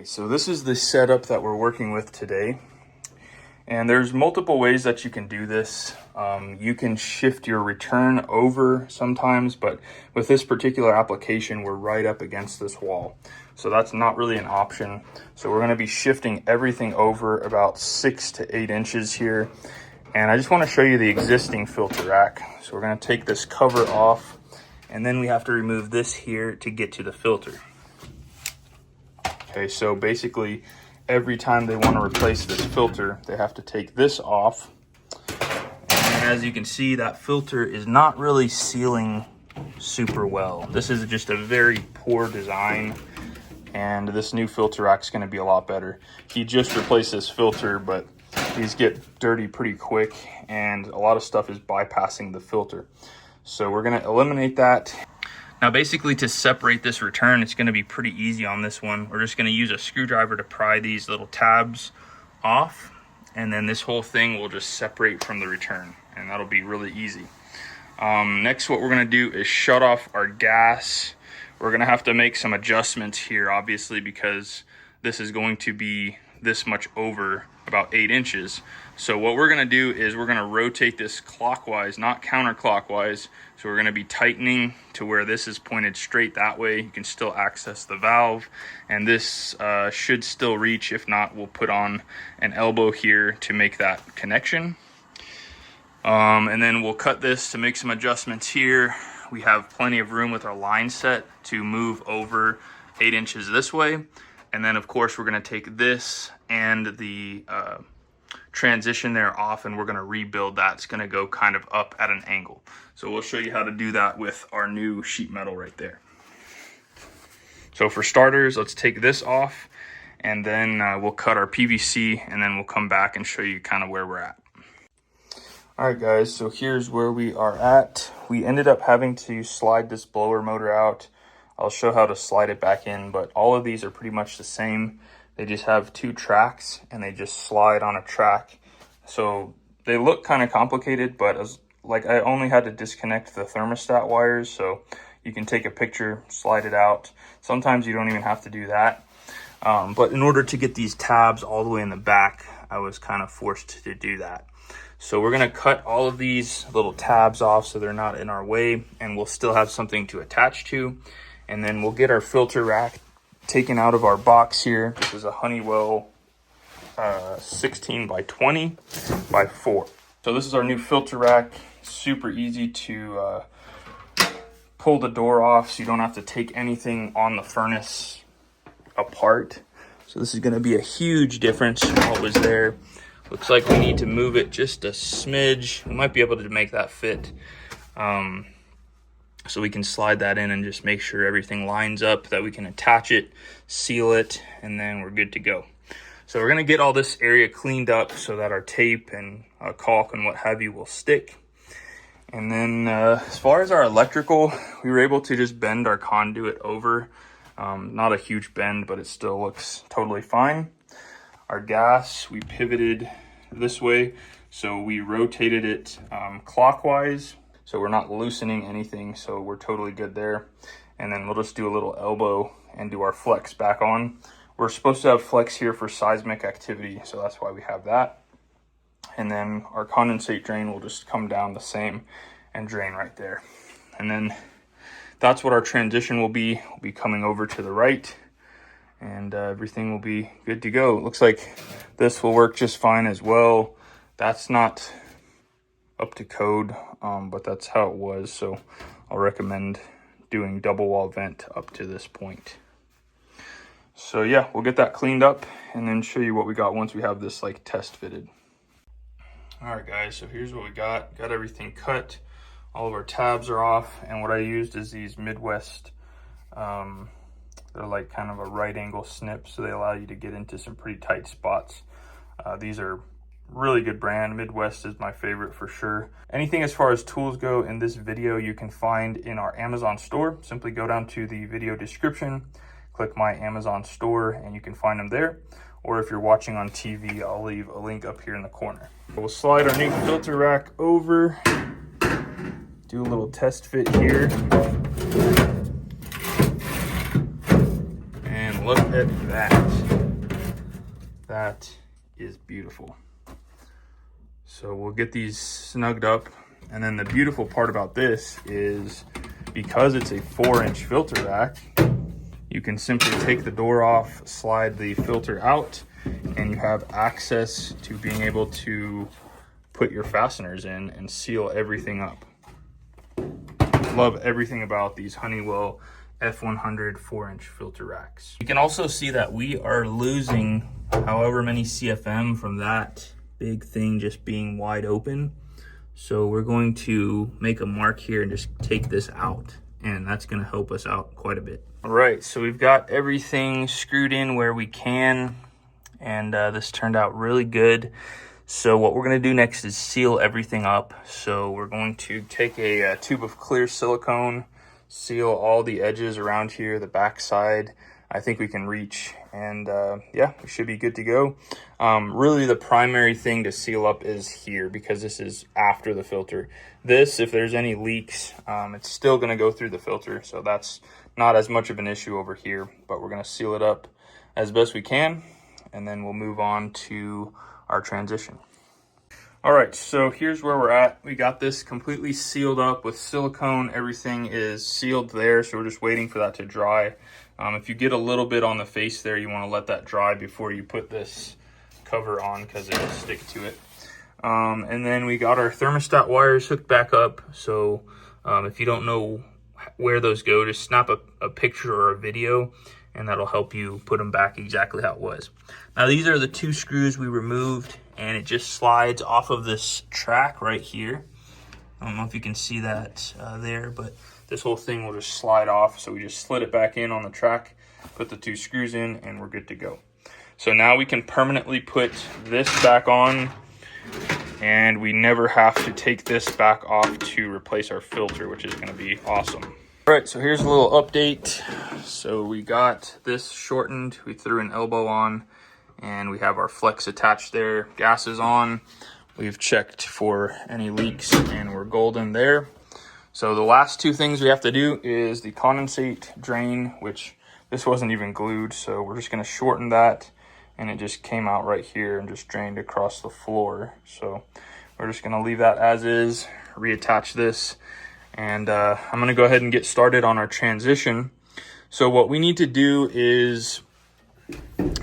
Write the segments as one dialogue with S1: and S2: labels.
S1: So this is the setup that we're working with today. And there's multiple ways that you can do this. You can shift your return over sometimes, but with this particular application, we're right up against this wall. So that's not really an option. So we're gonna be shifting everything over about 6 to 8 inches here. And I just wanna show you the existing filter rack. So we're gonna take this cover off, and then we have to remove this here to get to the filter. Okay, so basically, every time they want to replace this filter, they have to take this off. And as you can see, that filter is not really sealing super well. This is just a very poor design, and this new filter rack is going to be a lot better. He just replaced this filter, but these get dirty pretty quick, and a lot of stuff is bypassing the filter. So we're going to eliminate that. Now basically, to separate this return, it's going to be pretty easy on this one. We're just going to use a screwdriver to pry these little tabs off, and then this whole thing will just separate from the return, and that'll be really easy. Next, what we're going to do is shut off our gas. We're going to have to make some adjustments here, obviously, because this is going to be this much over, about 8 inches. So what we're going to do is we're going to rotate this clockwise, not counterclockwise. So we're going to be tightening to where this is pointed straight that way. You can still access the valve, and this should still reach. If not, we'll put on an elbow here to make that connection. And then we'll cut this to make some adjustments here. We have plenty of room with our line set to move over 8 inches this way. And then of course, we're going to take this and the transition there off, and we're going to rebuild that. It's going to go kind of up at an angle. So we'll show you how to do that with our new sheet metal right there. So for starters, let's take this off, and then we'll cut our PVC, and then we'll come back and show you kind of where we're at. All right, guys, so here's where we are at. We ended up having to slide this blower motor out. I'll show how to slide it back in, but all of these are pretty much the same. They just have 2 tracks, and they just slide on a track. So they look kind of complicated, but I only had to disconnect the thermostat wires, so you can take a picture, slide it out. Sometimes you don't even have to do that. But in order to get these tabs all the way in the back, I was kind of forced to do that. So we're gonna cut all of these little tabs off so they're not in our way, and we'll still have something to attach to. And then we'll get our filter rack taken out of our box here. This is a Honeywell 16 by 20 by 4. So this is our new filter rack. Super easy to pull the door off, so you don't have to take anything on the furnace apart. So this is going to be a huge difference from what was there. Looks like we need to move it just a smidge. We might be able to make that fit. So we can slide that in and just make sure everything lines up, that we can attach it, seal it, and then we're good to go. So we're gonna get all this area cleaned up so that our tape and caulk and what have you will stick. And then as far as our electrical, we were able to just bend our conduit over. Not a huge bend, but it still looks totally fine. Our gas, we pivoted this way, so we rotated it clockwise. So we're not loosening anything, so we're totally good there. And then we'll just do a little elbow and do our flex back on. We're supposed to have flex here for seismic activity, so that's why we have that. And then our condensate drain will just come down the same and drain right there. And then that's what our transition will be. We'll be coming over to the right, and everything will be good to go. It looks like this will work just fine as well. That's not up to code, but that's how it was. So I'll recommend doing double wall vent up to this point. So yeah, we'll get that cleaned up and then show you what we got once we have this like test fitted. All right, guys, so here's what we got. Got everything cut. All of our tabs are off, and what I used is these Midwest, they're like kind of a right angle snip, so they allow you to get into some pretty tight spots. These are really good brand. Midwest is my favorite for sure. Anything as far as tools go in this video you can find in our Amazon store. Simply go down to the video description, click my Amazon store, and you can find them there. Or if you're watching on TV, I'll leave a link up here in the corner. We'll slide our new filter rack over, do a little test fit here, and look at that. That is beautiful. So we'll get these snugged up. And then the beautiful part about this is because it's a 4-inch filter rack, you can simply take the door off, slide the filter out, and you have access to being able to put your fasteners in and seal everything up. Love everything about these Honeywell F100 4-inch filter racks. You can also see that we are losing however many CFM from that big thing just being wide open. So we're going to make a mark here and just take this out, and that's going to help us out quite a bit. All right, so we've got everything screwed in where we can, and this turned out really good. So what we're going to do next is seal everything up. So we're going to take a tube of clear silicone, seal all the edges around here, the back side. I think we can reach, and yeah, we should be good to go. Really the primary thing to seal up is here, because this is after the filter. This, if there's any leaks, it's still going to go through the filter, so that's not as much of an issue over here, but we're going to seal it up as best we can, and then we'll move on to our transition. All right, so here's where we're at. We got this completely sealed up with silicone. Everything is sealed there, so we're just waiting for that to dry. If you get a little bit on the face there, you want to let that dry before you put this cover on, because it'll stick to it. And then we got our thermostat wires hooked back up. So if you don't know where those go, just snap a picture or a video, and that'll help you put them back exactly how it was. Now these are the 2 screws we removed, and it just slides off of this track right here. I don't know if you can see that there, but this whole thing will just slide off. So we just slid it back in on the track, put the 2 screws in, and we're good to go. So now we can permanently put this back on, and we never have to take this back off to replace our filter, which is going to be awesome. All right, so here's a little update. So we got this shortened. We threw an elbow on, and we have our flex attached there. Gas is on. We've checked for any leaks, and we're golden there. So the last 2 things we have to do is the condensate drain, which this wasn't even glued. So we're just going to shorten that, and it just came out right here and just drained across the floor. So we're just going to leave that as is, reattach this, and I'm going to go ahead and get started on our transition. So what we need to do is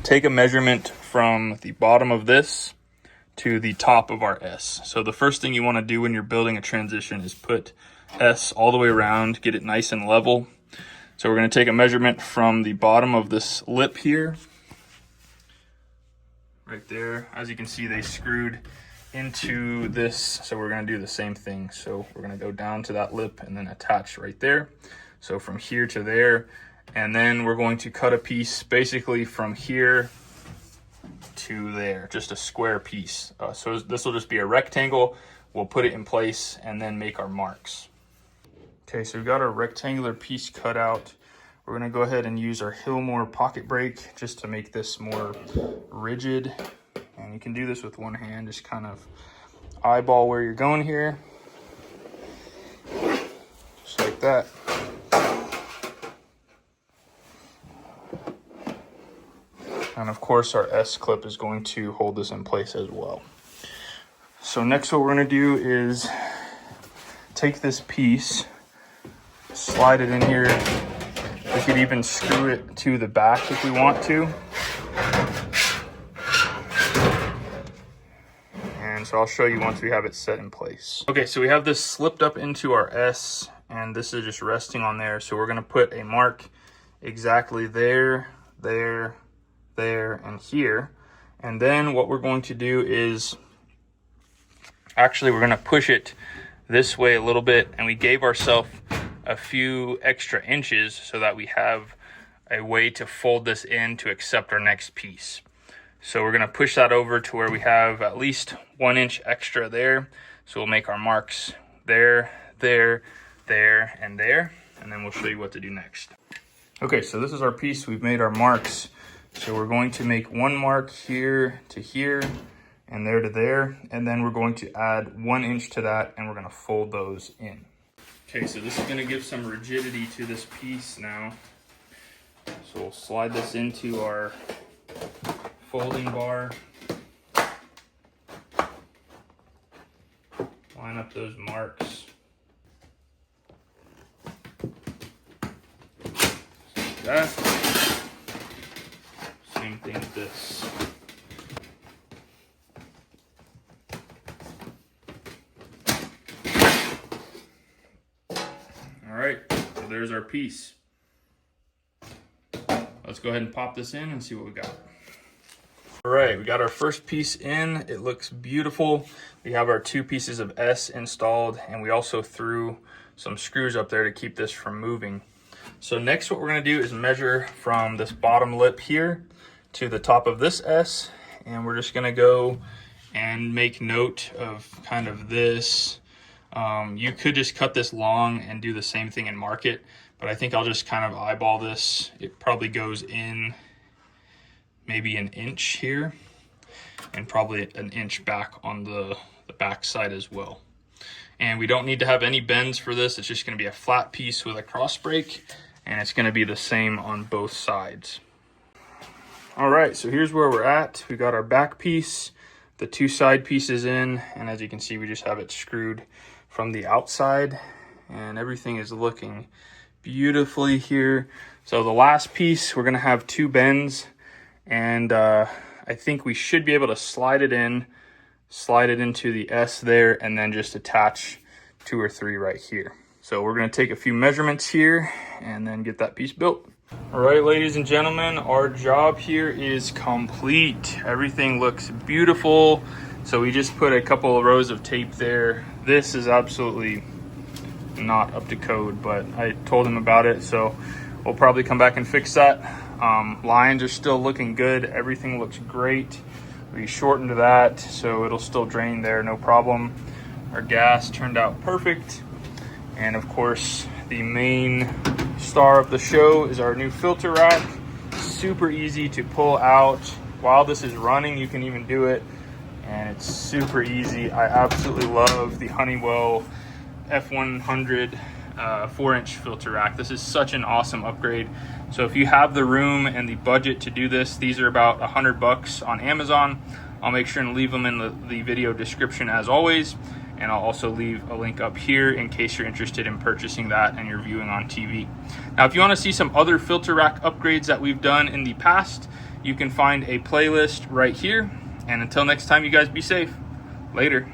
S1: take a measurement from the bottom of this to the top of our S. So the first thing you want to do when you're building a transition is put S all the way around, get it nice and level. So we're going to take a measurement from the bottom of this lip here, right there. As you can see, they screwed into this, so we're going to do the same thing. So we're going to go down to that lip and then attach right there. So from here to there, and then we're going to cut a piece basically from here to there, just a square piece. So this will just be a rectangle. We'll put it in place and then make our marks. Okay, so we've got our rectangular piece cut out. We're going to go ahead and use our Hillmore pocket brake just to make this more rigid. And you can do this with one hand, just kind of eyeball where you're going here. Just like that. And of course our S clip is going to hold this in place as well. So next what we're going to do is take this piece, slide it in here. We could even screw it to the back if we want to. And so I'll show you once we have it set in place. Okay, so we have this slipped up into our S, and this is just resting on there. So we're gonna put a mark exactly there, there, there, and here. And then what we're going to do is, actually we're gonna push it this way a little bit, and we gave ourselves a few extra inches so that we have a way to fold this in to accept our next piece. So we're going to push that over to where we have at least 1 inch extra there. So we'll make our marks there, there, there, and there, and then we'll show you what to do next. Okay, so this is our piece. We've made our marks. So we're going to make 1 mark here to here and there to there, and then we're going to add 1 inch to that, and we're going to fold those in. Okay, so this is going to give some rigidity to this piece now. So we'll slide this into our folding bar. Line up those marks. Like that. Same thing with this. All right, so there's our piece. Let's go ahead and pop this in and see what we got. All right, we got our first piece in. It looks beautiful. We have our 2 pieces of S installed, and we also threw some screws up there to keep this from moving. So next what we're gonna do is measure from this bottom lip here to the top of this S, and we're just gonna go and make note of kind of this. You could just cut this long and do the same thing and mark it, but I think I'll just kind of eyeball this. It probably goes in maybe an inch here and probably an inch back on the back side as well. And we don't need to have any bends for this. It's just going to be a flat piece with a cross break, and it's going to be the same on both sides. All right, so here's where we're at. We got our back piece, the 2 side pieces in, and as you can see, we just have it screwed from the outside, and everything is looking beautifully here. So the last piece, we're going to have 2 bends, and I think we should be able to slide it into the S there, and then just attach 2 or 3 right here. So we're going to take a few measurements here and then get that piece built. All right, ladies and gentlemen, our job here is complete. Everything looks beautiful. So we just put a couple of rows of tape there. This is absolutely not up to code, but I told him about it, so we'll probably come back and fix that. Lines are still looking good. Everything looks great. We shortened that so it'll still drain there, no problem. Our gas turned out perfect. And of course, the main star of the show is our new filter rack. Super easy to pull out. While this is running, you can even do it, and it's super easy. I absolutely love the Honeywell F100 4-inch filter rack. This is such an awesome upgrade. So if you have the room and the budget to do this, these are about $100 on Amazon. I'll make sure and leave them in the video description as always. And I'll also leave a link up here in case you're interested in purchasing that and you're viewing on TV. Now, if you want to see some other filter rack upgrades that we've done in the past, you can find a playlist right here. And until next time, you guys be safe. Later.